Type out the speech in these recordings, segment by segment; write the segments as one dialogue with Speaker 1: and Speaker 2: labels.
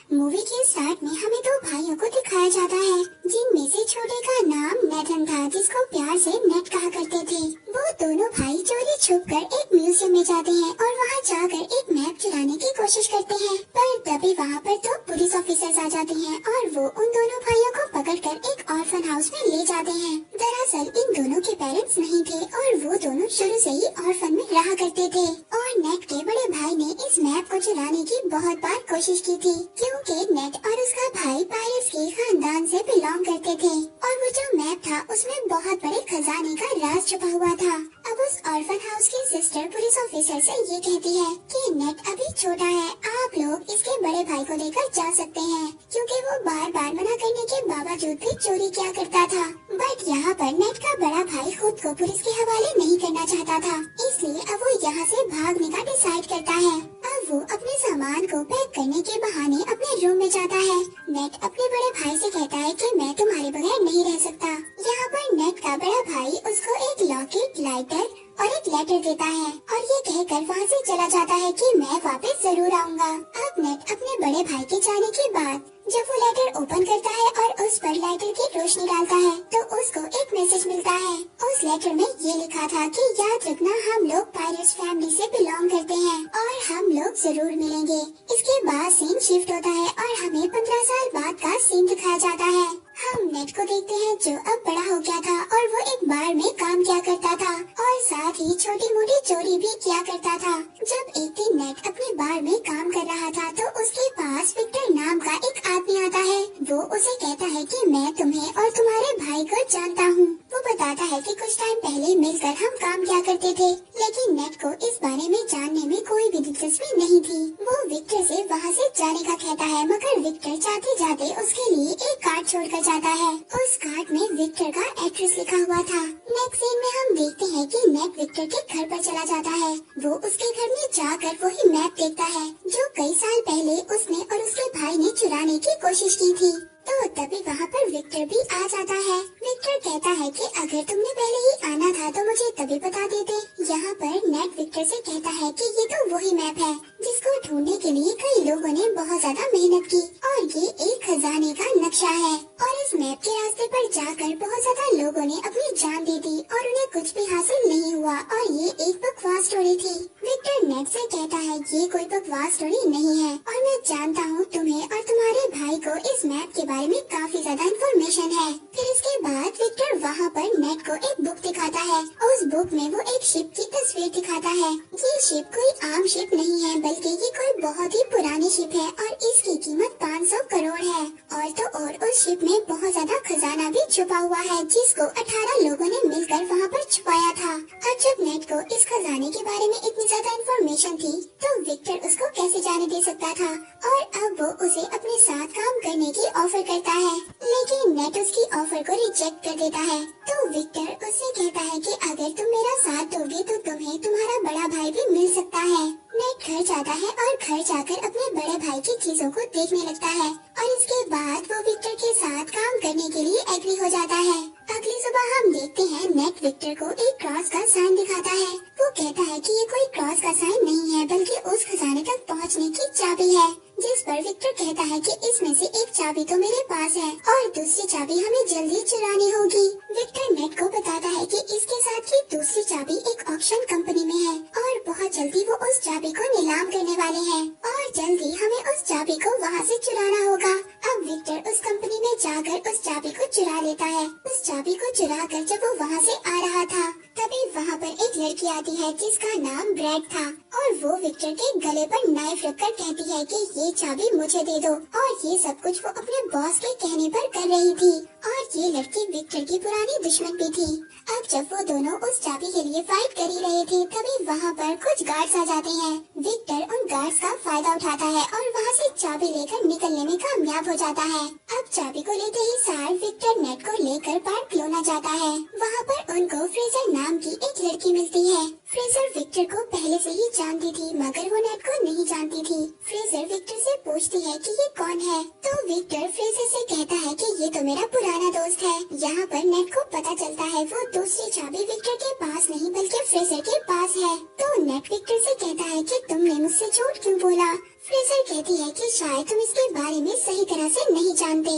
Speaker 1: Movie के start में हमें दो भाइयों को दिखाया जाता है, जिनमें से छोटे का नाम नेथन था, जिसको प्यार से नेट कहा करते थे। वो दोनों भाई चोरी छुप कर एक म्यूजियम में जाते हैं और वहाँ जाकर एक मैप चुराने की कोशिश करते हैं, पर तभी वहाँ पर दो पुलिस ऑफिसर्स आ जाते हैं और वो उन दोनों भाइयों को पकड़कर एक ऑर्फन हाउस में ले जाते हैं। दरअसल इन दोनों के पेरेंट्स नहीं थे और वो दोनों शुरू से ही ऑर्फन में रहा करते थे, और नेट के बड़े भाई ने इस मैप को चुराने की बहुत बार कोशिश की थी, क्योंकि नेट और उसका भाई पायरेट्स के खानदान से बिलोंग करते थे और वो जो मैप था उसमें बहुत बड़े खजाने का राज छुपा हुआ था। अब उस ऑर्फन हाउस की सिस्टर पुलिस ऑफिसर से ये कहती है कि नेट अभी छोटा है, आप लोग इसके बड़े भाई को लेकर जा सकते हैं, क्योंकि वो बार बार मना करने के बावजूद भी चोरी किया करता था। बट यहाँ पर नेट का बड़ा भाई खुद को पुलिस के हवाले नहीं करना चाहता था, इसलिए अब वो यहाँ से भागने का डिसाइड करता है। अब वो अपने सामान को पैक करने के बहाने अपने रूम में जाता है। नेट अपने बड़े भाई से कहता है कि मैं तुम्हारे बगैर नहीं रह सकता। यहाँ पर नेट का बड़ा भाई उसको एक लॉकेट, लाइटर और एक लेटर देता है और ये कहकर वहाँ से चला जाता है कि मैं वापस जरूर आऊँगा। अब नेट अपने बड़े भाई के जाने के बाद जब वो लेटर ओपन करता है और उस पर लाइटर की रोशनी डालता है तो उसको एक मैसेज मिलता है। उस लेटर में ये लिखा था कि याद रखना, हम लोग पायरेट्स फैमिली से बिलोंग करते हैं और हम लोग जरूर मिलेंगे। इसके बाद सीन शिफ्ट होता है और हमें 15 साल बाद का सीन दिखाया जाता है। हम नेट को देखते हैं जो अब बड़ा हो गया था और वो एक बार में काम किया करता था और साथ ही छोटी मोटी चोरी भी किया करता था। जब एक दिन नेट अपने बार में काम कर रहा था तो उसके पास विक्टर नाम का एक आदमी आता है। वो उसे कहता है कि मैं तुम्हें और तुम्हारे भाई को जानता हूँ। वो बताता है कि कुछ टाइम पहले मिलकर हम काम किया करते थे, लेकिन नेट को इस बारे में जानने में कोई भी दिलचस्पी नहीं थी। वो विक्टर से वहाँ से जाने का कहता है, मगर विक्टर जाते जाते उसके लिए एक कार्ड छोड़कर जाता है। उस कार्ड में विक्टर का एड्रेस लिखा हुआ था। नेक्स्ट सीन में हम देखते हैं कि नेट विक्टर के घर पर चला जाता है। वो उसके घर में जाकर वही मैप देखता है जो कई साल पहले उसने और उसके भाई ने चुराने की कोशिश की थी। तो तभी वहाँ पर विक्टर भी आ जाता है। विक्टर कहता है कि अगर तुमने पहले ही आना था तो मुझे तभी बता देते। यहाँ पर नेट विक्टर से कहता है कि ये तो वही मैप है जिसको ढूंढने के लिए कई लोगों ने बहुत ज्यादा मेहनत की और ये एक खजाने का नक्शा है और इस मैप के रास्ते पर जाकर बहुत ज्यादा लोगों ने अपनी जान दे दी और उन्हें कुछ भी हासिल नहीं हुआ और ये एक बकवास स्टोरी थी। विक्टर नेट से कहता है ये कोई बकवास स्टोरी नहीं है और मैं जानता हूँ तुम्हें और तुम्हारे भाई को इस मैप के बारे में काफी ज्यादा इन्फॉर्मेशन है। फिर इसके बाद विक्टर वहाँ पर नेट को एक बुक दिखाता है। उस बुक में वो एक शिप की तस्वीर दिखाता है। ये शिप कोई आम शिप नहीं है, बल्कि ये कोई बहुत ही पुरानी शिप है और इसकी कीमत 500 करोड़ है। और तो और उस शिप में बहुत ज्यादा खजाना भी छुपा हुआ है, जिसको 18 लोगों ने मिलकर वहाँ पर छुपाया था। और जब नेट को इस खजाने के बारे में इतनी ज्यादा इन्फॉर्मेशन थी तो विक्टर उसको कैसे जाने दे सकता था, और अब वो उसे अपने साथ काम करने की ऑफर करता है, लेकिन नेट उसकी ऑफर को रिजेक्ट कर देता है। तो विक्टर उससे कहता है कि अगर तुम मेरा साथ दोगे तो तुम्हें तुम्हारा बड़ा भाई भी मिल सकता है। नेट घर जाता है और घर जाकर अपने बड़े भाई की चीजों को देखने लगता है और इसके बाद वो विक्टर के साथ काम करने के लिए एग्री हो जाता है। अगली सुबह हम देखते हैं नेट विक्टर को एक क्रॉस का साइन दिखाता है। वो कहता है कि ये कोई क्रॉस का साइन नहीं है, बल्कि उस खजाने तक पहुंचने की चाबी है। जिस पर विक्टर कहता है कि इसमें से एक चाबी तो मेरे पास है और दूसरी चाबी हमें जल्दी चुरानी होगी। विक्टर नेट को बताता है कि इसके साथ ही दूसरी चाबी एक ऑक्शन कंपनी में है और बहुत जल्दी वो उस चाबी को नीलाम करने वाले हैं और जल्दी हमें उस चाबी को वहाँ से चुराना होगा। अब विक्टर उस कंपनी में जाकर उस चाबी को चुरा लेता है। उस चाबी को चुरा कर जब वो वहाँ से आ रहा था तभी वहाँ पर एक लड़की आती है जिसका नाम ब्रैड था और वो विक्टर के गले पर नाइफ रखकर कहती है कि ये चाबी मुझे दे दो, और ये सब कुछ वो अपने बॉस के कहने पर कर रही थी। और ये लड़की विक्टर की पुरानी दुश्मन भी थी। अब जब वो दोनों उस चाबी के लिए फाइट कर ही रहे थे तभी वहाँ पर कुछ गार्ड्स आ जाते हैं। विक्टर उन गार्ड्स का फायदा उठाता है और वहाँ से चाबी लेकर निकलने में कामयाब हो जाता है। अब चाबी को लेते ही सार विक्टर नेट को लेकर बार्सिलोना जाता है। वहाँ पर उनको फ्रेजर नाम की एक लड़की मिलती है। फ्रेजर विक्टर को पहले से ही जानती थी, मगर वो नेट को नहीं जानती थी। फ्रेजर विक्टर से पूछती है कि ये कौन है, तो विक्टर फ्रेजर से कहता है कि ये तो मेरा पुराना दोस्त है। यहाँ पर नेट को पता चलता है वो दूसरी चाबी विक्टर के पास नहीं बल्कि फ्रेजर के पास है। तो नेट विक्टर से कहता है कि तुमने मुझसे झूठ क्यों बोला। फ्रेजर कहती है कि शायद तुम इसके बारे में सही तरह से नहीं जानते।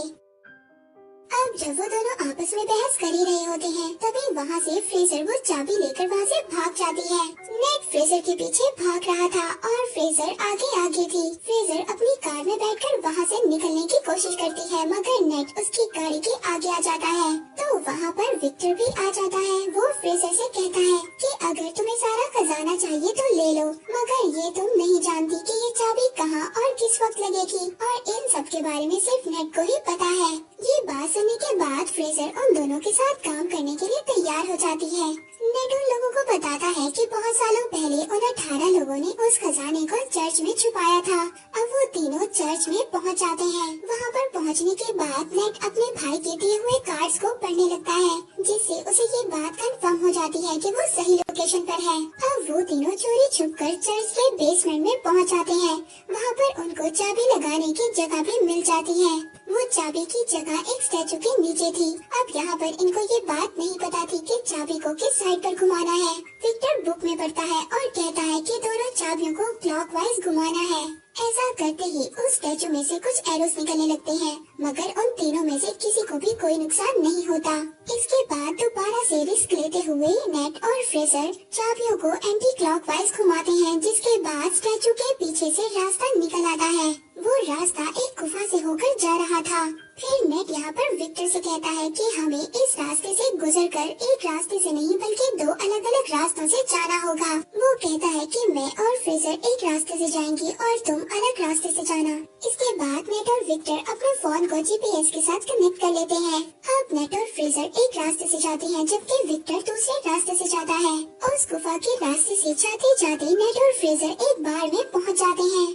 Speaker 1: अब जब वो दोनों आपस में बहस कर ही रहे होते हैं, तभी वहाँ से फ्रेजर वो चाबी लेकर वहाँ से भाग जाती है। नेट फ्रेजर के पीछे भाग रहा था और फ्रेजर आगे आगे थी। फ्रेजर अपनी कार में बैठकर वहाँ से निकलने की कोशिश करती है, मगर नेट उसकी गाड़ी के आगे आ जाता है। तो वहाँ पर विक्टर भी आ जाता है। वो फ्रेजर से कहता है कि अगर तुम्हें सारा खजाना चाहिए तो ले लो, मगर ये तुम नहीं जानती कि ये चाबी कहाँ और किस वक्त लगेगी, और इन सब के बारे में सिर्फ नेट को ही पता है। ये बात सुनने के बाद फ्रेजर उन दोनों के साथ काम करने के लिए तैयार हो जाती है। नेट उन लोगों को बताता है कि बहुत सालों पहले उन 18 लोगों ने उस खजाने को चर्च में छुपाया था। अब वो तीनों चर्च में पहुंच जाते हैं। वहां पर पहुंचने के बाद नेट अपने भाई के दिए हुए कार्ड्स को पढ़ने लगता है, जिससे उसे ये बात कंफर्म हो जाती है कि वो सही लोकेशन पर है। अब वो तीनों चोरी छुपकर चर्च के बेसमेंट में पहुंच जाते हैं। वहां पर उनको चाबी लगाने की जगह भी मिल जाती है। वो चाबी की जगह एक स्टैचू के नीचे थी। अब यहाँ पर इनको ये बात नहीं पता थी कि चाबी को किस साइड पर घुमाना है। विक्टर बुक में पढ़ता है और कहता है कि दोनों चाबियों को क्लॉकवाइज घुमाना है। ऐसा करते ही उस स्टैचू में से कुछ एरोस निकलने लगते हैं, मगर उन तीनों में से किसी को भी कोई नुकसान नहीं होता। इसके बाद दोबारा से रिस्क लेते हुए नेट और फ्रेजर चाबियों को एंटी क्लॉकवाइज घुमाते हैं, जिसके बाद स्टैचू के पीछे से रास्ता निकल आता है। वो रास्ता एक गुफा से होकर जा रहा था। फिर नेट यहाँ पर विक्टर से कहता है कि हमें इस रास्ते से गुजरकर एक रास्ते से नहीं बल्कि 2 अलग-अलग रास्तों से जाना होगा। वो कहता है कि मैं और फ्रेजर एक रास्ते से जाएंगी और तुम अलग रास्ते से जाना। इसके बाद नेट और विक्टर अपने फोन को जीपीएस के साथ कनेक्ट कर लेते हैं। अब नेट और फ्रेजर एक रास्ते से जाते हैं, जबकि विक्टर दूसरे रास्ते से जाता है। उस गुफा के रास्ते से जाते जाते नेट और फ्रेजर एक बार में पहुँच जाते हैं।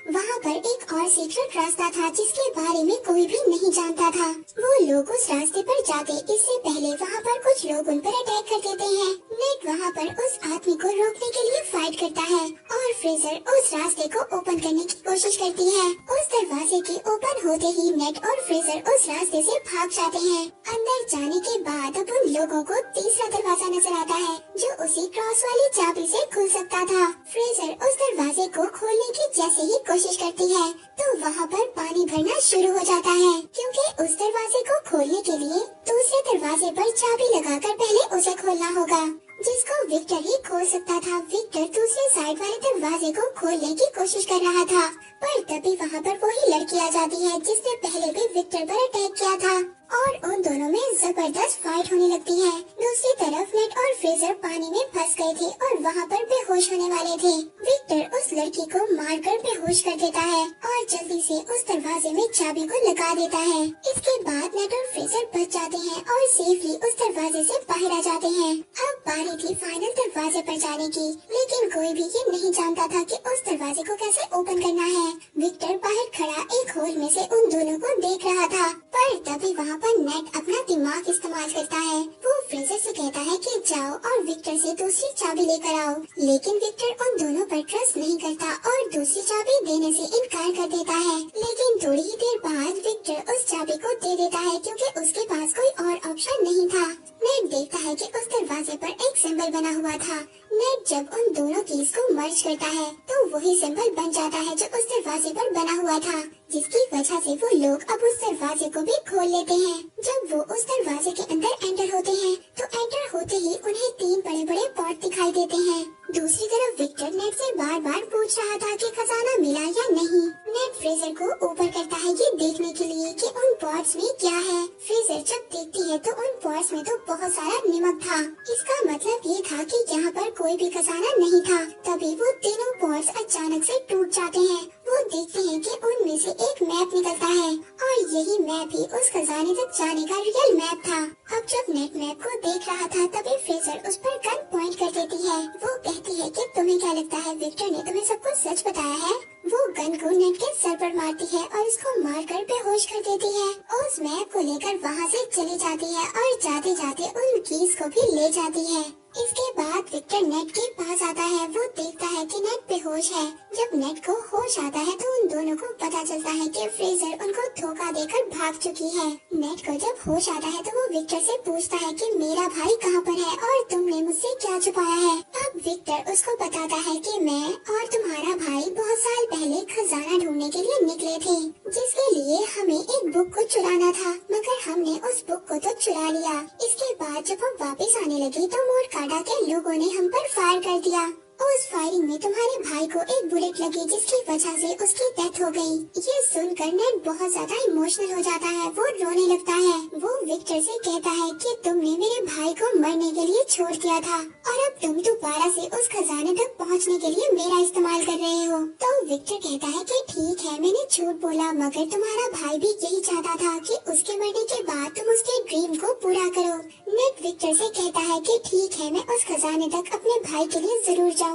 Speaker 1: वहाँ पर एक और सीक्रेट रास्ता था जिसके बारे में कोई भी नहीं जानता था। वो लोग उस रास्ते पर जाते इससे पहले वहाँ पर कुछ लोग उन पर अटैक कर देते हैं। नेट वहाँ पर उस आदमी को रोकने के लिए फाइट करता है और फ्रेजर उस रास्ते को ओपन करने की कोशिश करती है। उस दरवाजे के ओपन होते ही नेट और फ्रेजर उस रास्ते से भाग जाते हैं। अंदर जाने के बाद अब उन लोगों को तीसरा दरवाजा नजर आता है, जो उसी क्रॉस वाली चाबी से खुल सकता था। फ्रेजर उस दरवाजे को खोलने की जैसे ही कोशिश करती है तो वहाँ पर पानी भरना शुरू हो जाता है, क्योंकि उस दरवाजे को खोलने के लिए दूसरे दरवाजे पर चाबी लगाकर पहले उसे खोलना होगा, जिसको विक्टर ही खोल सकता था। विक्टर दूसरे साइड वाले दरवाजे को खोलने की कोशिश कर रहा था, पर तभी वहाँ पर वही लड़की आ जाती है जिसने पहले भी विक्टर पर अटैक किया था और उन दोनों में जबरदस्त फाइट होने लगती है। दूसरी तरफ नेट और फ्रेजर पानी में फंस गए थे और वहाँ पर बेहोश होने वाले थे। विक्टर उस लड़की को मारकर बेहोश कर देता है और जल्दी से उस दरवाजे में चाबी को लगा देता है। इसके बाद नेट और फ्रेजर बच जाते हैं और सेफली उस दरवाजे से बाहर आ जाते हैं। अब बारी थी फाइनल दरवाजे पर जाने की, लेकिन कोई भी ये नहीं जानता था कि उस दरवाजे को कैसे ओपन करना है। विक्टर बाहर खड़ा एक होल में से उन दोनों को देख रहा था, पर तभी वहाँ पर नेट अपना दिमाग इस्तेमाल करता है। वो फ्रेजर से कहता है कि जाओ और विक्टर से दूसरी चाबी लेकर आओ, लेकिन विक्टर उन दोनों पर ट्रस्ट नहीं करता और दूसरी चाबी देने से इनकार कर देता है। लेकिन थोड़ी ही देर बाद विक्टर उस चाबी को दे देता है, क्योंकि उसके पास कोई और ऑप्शन नहीं था। नेट देखता है कि उस दरवाजे पर एक सिंबल बना हुआ था। नेट जब उन दोनों कीज को मर्ज करता है तो वही सिंबल बन जाता है जो उस दरवाजे पर बना हुआ था, जिसकी वजह से वो लोग अब उस दरवाजे को भी खोल लेते हैं। जब वो उस दरवाजे के अंदर एंटर होते हैं तो एंटर होते ही उन्हें 3 बड़े बड़े पॉट दिखाई देते हैं। दूसरी तरफ विक्टर नेट से बार बार पूछ रहा था कि खजाना मिला या नहीं। नेट फ्रेजर को ऊपर करता है ये देखने के लिए कि उन पॉट्स में क्या है। फ्रेजर जब देखती है तो उन पॉट्स में तो बहुत सारा नमक था। इसका मतलब ये था कि यहाँ पर कोई भी खजाना नहीं था। तभी वो तीनों पॉट्स अचानक से टूट जाते हैं। वो देखते हैं कि उनमें से एक मैप निकलता है और यही मैप ही उस खजाने तक जाने का रियल मैप था। अब जब नेट मैप को देख रहा था तभी फ्रेजर उस पर गन पॉइंट कर देती है। वो कहती है कि तुम्हें क्या लगता है विक्टर ने तुम्हें सब कुछ सच बताया है? वो गन को नेट के सर पर मारती है और उसको मारकर बेहोश कर देती है। उस मैप को लेकर वहाँ से चली जाती है और जाते जाते उन कीज को भी ले जाती है। इसके बाद विक्टर नेट के पास आता है। वो देखता है कि नेट बेहोश है। जब नेट को होश आता है तो उन दोनों को पता चलता है कि फ्रेजर उनको धोखा देकर भाग चुकी है। नेट को जब होश आता है तो वो विक्टर से पूछता है कि मेरा भाई कहाँ पर है और तुमने मुझसे क्या छुपाया है। अब विक्टर उसको बताता है कि मैं और तुम्हारा भाई बहुत साल पहले खजाना ढूंढने के लिए निकले थे, जिसके लिए हमें एक बुक को चुराना था, मगर हमने उस बुक को तो चुरा लिया। इसके बाद जब हम वापस आने लगे तो मोरकाडा के लोगों ने हम पर फायर कर दिया। उस फायरिंग में तुम्हारे भाई को एक बुलेट लगी, जिसकी वजह से उसकी डेथ हो गई। ये सुनकर नेट बहुत ज्यादा इमोशनल हो जाता है। वो रोने लगता है। वो विक्टर से कहता है कि तुमने मेरे भाई को मरने के लिए छोड़ दिया था और अब तुम दोबारा से उस खजाने तक पहुंचने के लिए मेरा इस्तेमाल कर रहे हो। तो विक्टर कहता है कि ठीक है, मैंने झूठ बोला, मगर तुम्हारा भाई भी यही चाहता था कि उसके मरने के बाद तुम उसके ड्रीम को पूरा करो। नेट विक्टर से कहता है कि ठीक है, मैं उस खजाने तक अपने भाई के लिए जरूर जाऊंगा।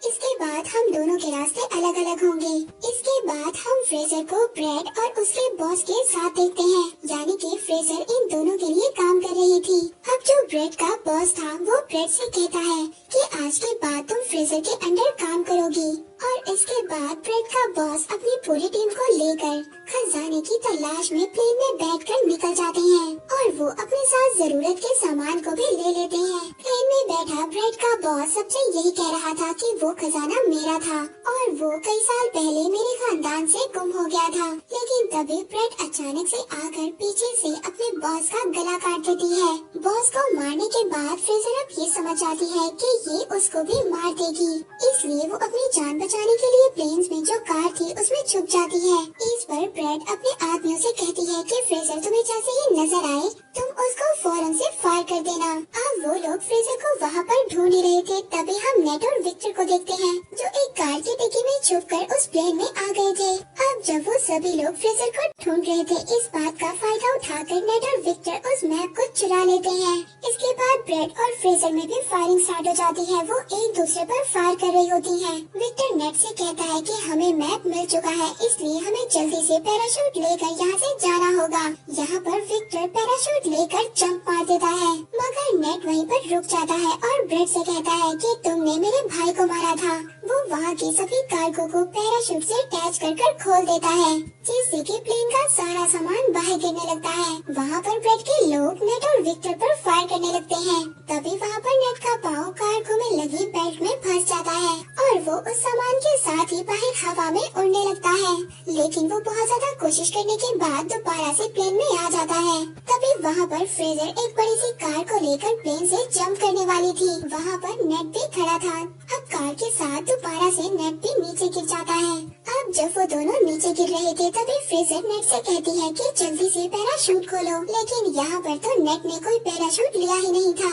Speaker 1: इसके बाद हम दोनों के रास्ते अलग अलग होंगे। इसके बाद हम फ्रेजर को ब्रेड और उसके बॉस के साथ देखते हैं, यानी कि फ्रेजर इन दोनों के लिए काम कर रही थी। अब जो ब्रेड का बॉस था वो ब्रेड से कहता है कि आज के बाद तुम फ्रेजर के अंडर काम करोगी। और इसके बाद ब्रेड का बॉस अपनी पूरी टीम को लेकर खजाने की तलाश में प्लेन में बैठकर निकल जाते हैं और वो अपने साथ जरूरत के सामान को भी ले लेते हैं। प्लेन में बैठा ब्रेड का बॉस सबसे यही कह रहा था कि वो खजाना मेरा था और वो कई साल पहले मेरे खानदान से गुम हो गया था। लेकिन तभी ब्रेड अचानक से आकर पीछे से अपने बॉस का गला काट देती है। बॉस को मारने के बाद फ्रेजर अब ये समझ जाती है कि ये उसको भी मार देगी, इसलिए वो अपनी जान बचाने के लिए प्लेन्स में जो कार थी उसमें छुप जाती है। इस पर ब्रेड अपने आदमियों से कहती है कि फ्रेजर तुम्हें जैसे ही नजर आए तुम उसको फौरन से फायर कर देना। अब वो लोग फ्रेजर को वहाँ पर ढूंढ ही रहे थे, तभी हम नेट और विक्टर को देखते हैं जो एक कार की डिक्की में छुपकर उस प्लेन में आ गए थे। अब जब वो सभी लोग फ्रेजर को ढूंढ रहे थे, इस बात का फायदा उठाकर नेट और विक्टर उस मैप को चुरा लेते हैं। इसके बाद ब्रेड और फ्रेजर में भी फायरिंग स्टार्ट हो जाती है। वो एक दूसरे पर फायर कर रही होती हैं। विक्टर नेट से कहता है कि हमें मैप मिल चुका है, इसलिए हमें जल्दी से पैराशूट लेकर यहाँ से जाना होगा। यहाँ पर विक्टर पैराशूट लेकर जंप मार देता है, मगर नेट वहीं पर रुक जाता है और ब्रेड से कहता है कि तुमने मेरे भाई को मारा था। वो वहाँ के सभी कार्गो को पैराशूट से अटैच कर खोल देता है, जिससे कि प्लेन का सारा सामान बाहर गिरने लगता है। वहाँ पर ब्रेड के लोग नेट और विक्टर पर फायर करने लगते हैं। तभी वहाँ पर नेट का पाँव कार्गो में लगी बेल्ट में फंस जाता है और वो उस सामान के साथ ही बाहर हवा में उड़ने लगता है। लेकिन वो बहुत ज्यादा कोशिश करने के बाद दोबारा से प्लेन में आ जाता है। तभी वहाँ पर फ्रेजर एक बड़ी सी कार को लेकर प्लेन से जंप करने वाली थी। वहाँ पर नेट भी खड़ा था। अब कार के साथ दोबारा से नेट भी नीचे गिर जाता है। अब जब वो दोनों नीचे गिर रहे थे तभी फ्रेजर नेट से कहती है कि जल्दी से पैराशूट खोलो, लेकिन यहाँ पर तो नेट ने कोई पैराशूट लिया ही नहीं था।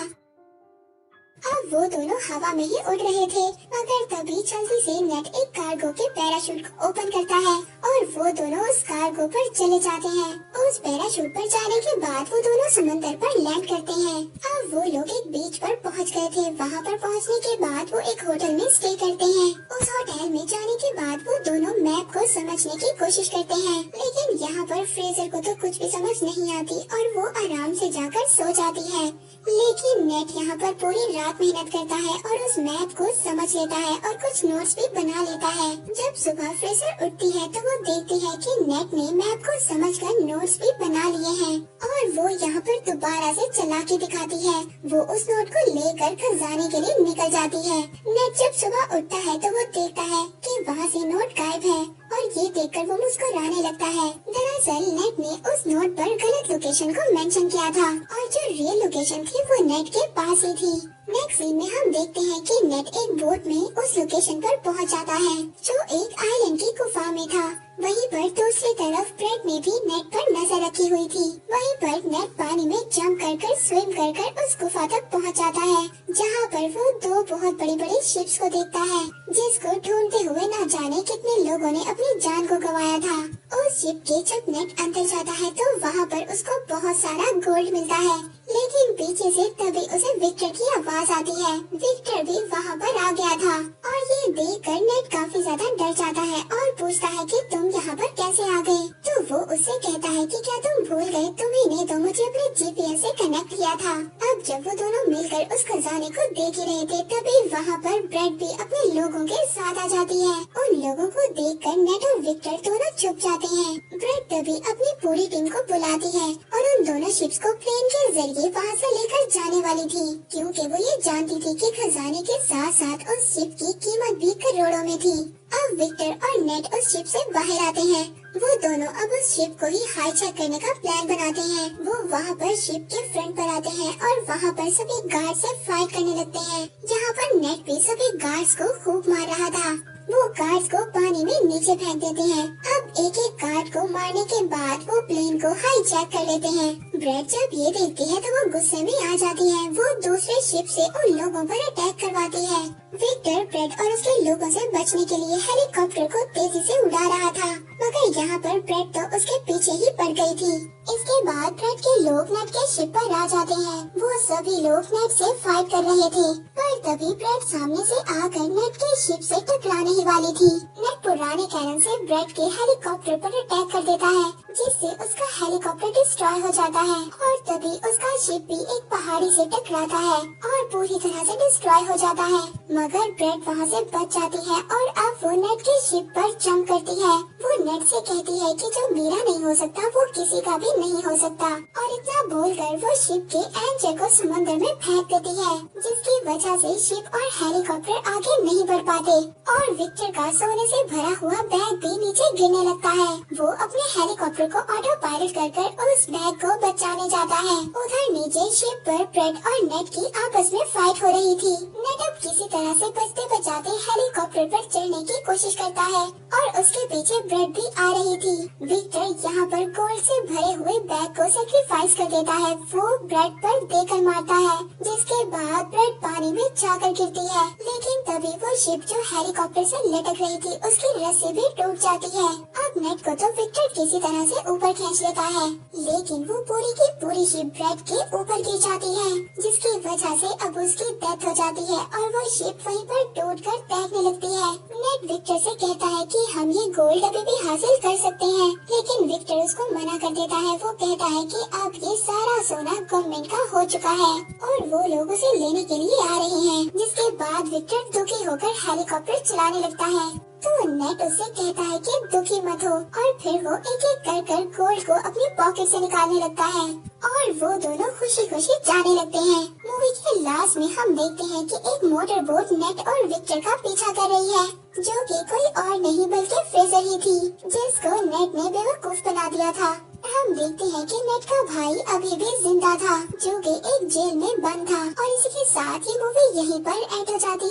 Speaker 1: अब वो दोनों हवा में ही उड़ रहे थे, मगर तभी जल्दी से नेट एक कार्गो के पैराशूट को ओपन करता है और वो दोनों उस कार्गो पर चले जाते हैं। उस पैराशूट पर जाने के बाद वो दोनों समंदर पर लैंड करते हैं। अब वो लोग एक बीच पर पहुंच गए थे। वहाँ पर पहुँचने के बाद वो एक होटल में स्टे करते हैं। उस होटल में जाने के बाद वो दोनों मैप को समझने की कोशिश करते हैं, लेकिन यहाँ पर फ्रेजर को तो कुछ भी समझ नहीं आती और वो आराम से जाकर सो जाती है। लेकिन नेट यहाँ पर पूरी रात मेहनत करता है और उस मैप को समझ लेता है और कुछ नोट्स भी बना लेता है। जब सुबह फ्रेजर उठती है तो वो देखती है कि नेट ने मैप को समझकर नोट्स भी बना लिए हैं और वो यहाँ पर दोबारा से चालाकी दिखाती है। वो उस नोट को लेकर खजाने के लिए निकल जाती है। नेट जब सुबह उठता है तो वो देखता है कि वहाँ से नोट गायब है और ये देखकर वो मुस्कुराने लगता है। दरअसल नेट ने उस नोट पर गलत लोकेशन को मेंशन किया था और जो रियल लोकेशन थी वो नेट के पास ही थी। नेक्स्ट सीन में हम देखते हैं कि नेट एक बोट में उस लोकेशन पर पहुंच जाता है जो एक आइलैंड की गुफा में था। वहीं पर दूसरी तरफ ब्रेड ने भी नेट पर नजर रखी हुई थी। वहीं पर नेट पानी में जंप कर स्विम कर उस गुफा तक पहुंच जाता है, जहां पर वो दो बहुत बड़ी बड़ी शिप्स को देखता है, जिसको ढूंढते हुए न जाने कितने लोगों ने अपनी जान को गंवाया था। उस शिप के जब नेट अंदर जाता है तो वहाँ पर उसको बहुत सारा गोल्ड मिलता है, लेकिन पीछे से तभी उसे विक्टर की आवाज आती है। विक्टर भी वहाँ पर आ गया था और ये देखकर नेट काफी ज्यादा डर जाता है और पूछता है कि तुम यहाँ पर कैसे आ गए। तो वो उससे कहता है कि क्या तुम भूल गए तुम्हें तो मुझे अपने जीपीएस से कनेक्ट किया था। अब जब वो दोनों मिलकर उस खजाने को देख ही रहे थे तभी वहाँ पर ब्रेड भी अपने लोगों के साथ आ जाती है। उन लोगों को देखकर नेट और विक्टर दोनों छुप जाते हैं। ब्रेड तभी अपनी पूरी टीम को बुलाती है और उन दोनों शिप्स को प्लेन के जरिए वहाँ से लेकर जाने वाली थी, क्योंकि वो ये जानती थी कि खजाने के साथ साथ उस शिप की कीमत भी करोड़ों में थी। अब विक्टर और नेट उस शिप से बाहर आते हैं। वो दोनों अब उस शिप को ही हाईजैक करने का प्लान बनाते हैं। वो वहाँ पर शिप के फ्रंट पर आते हैं और वहाँ पर सभी गार्ड से फाइट करने लगते हैं, जहाँ पर नेट भी सभी गार्ड्स को खूब मार रहा था। वो गार्ड्स को पानी में नीचे फेंक देते हैं। अब एक एक गार्ड को मारने के बाद वो प्लेन को हाईजैक कर लेते हैं। ब्रेड जब ये देखती है तो वो गुस्से में आ जाती है। वो दूसरे शिप से उन लोगों पर अटैक करवाती है। विक्टर ब्रेड और उसके लोगों से बचने के लिए हेलीकॉप्टर को तेजी से उड़ा रहा था, मगर यहाँ पर ब्रेड तो उसके पीछे ही पड़ गई थी। इसके बाद ब्रेड के लोग नेट के शिप पर आ जाते हैं। वो सभी लोग नेट से फाइट कर रहे थे, पर तभी ब्रेड सामने से आकर नेट के शिप से टकराने ही वाली थी। नेट पुराने कैनन से ब्रेड के हेलीकॉप्टर पर अटैक कर देता है, जिससे उसका हेलीकॉप्टर डिस्ट्रॉय हो जाता है और तभी उसका शिप भी एक पहाड़ी से टकराता है और पूरी तरह से डिस्ट्रॉय हो जाता है। मगर ब्रेड वहाँ से बच जाती है और अब वो नेट के शिप पर जंप करती है। वो नेट से कहती है कि जो मेरा नहीं हो सकता वो किसी का भी नहीं हो सकता, और इतना बोलकर वो शिप के एंकर को समुद्र में फेंक देती है, जिसकी वजह से शिप और हेलीकॉप्टर आगे नहीं बढ़ पाते और विक्टर का सोने से भरा हुआ बैग भी नीचे गिरने लगता है। वो अपने हेलीकॉप्टर को ऑटो पायलट कर उस बैग को बचाने जाता है। उधर नीचे शिप पर ब्रेड और नेट की आपस में फाइट हो रही थी। नेट अब किसी तरह से बचते बचाते हेलीकॉप्टर पर चढ़ने की कोशिश करता है और उसके पीछे ब्रेड भी आ रही थी। विक्टर यहाँ पर गोल्ड से भरे हुए बैग को सेक्रीफाइस कर देता है। वो ब्रेड पर देकर मारता है, जिसके बाद ब्रेड पानी में जाकर गिरती है। लेकिन तभी वो शिप जो हेलीकॉप्टर से लटक रही थी उसकी रस्सी भी टूट जाती है। अब नेट को तो विक्टर किसी तरह से ऊपर खींच लेता है, लेकिन वो पूरी की पूरी शिप ब्रेड के ऊपर गिर जाती है, जिसकी वजह से अब उसकी डेथ हो जाती है और वो शिप वहीं पर टूटकर तैरने लगती है। नेट विक्टर से कहता है कि हम ये गोल्ड अभी भी हासिल कर सकते हैं, लेकिन विक्टर उसको मना कर देता है। वो कहता है कि अब ये सारा सोना गवर्नमेंट का हो चुका है और वो लोग उसे लेने के लिए आ रहे हैं, जिसके बाद विक्टर दुखी होकर हेलीकॉप्टर चलाने लगता है। तो नेट उससे कहता है कि दुखी मत हो, और फिर वो एक एक कर गोल्ड को अपनी पॉकेट से निकालने लगता है और वो दोनों खुशी खुशी जाने लगते हैं। मूवी के लास्ट में हम देखते हैं कि एक मोटर बोट नेट और विक्टर का पीछा कर रही है, जो कि कोई और नहीं बल्कि फ्रेजर ही थी, जिसको नेट ने बेवकूफ बना दिया था। हम देखते हैं कि नेट का भाई अभी भी जिंदा था, जो कि एक जेल में बंद था, और इसी के साथ ये मूवी यहीं पर एंड हो जाती है।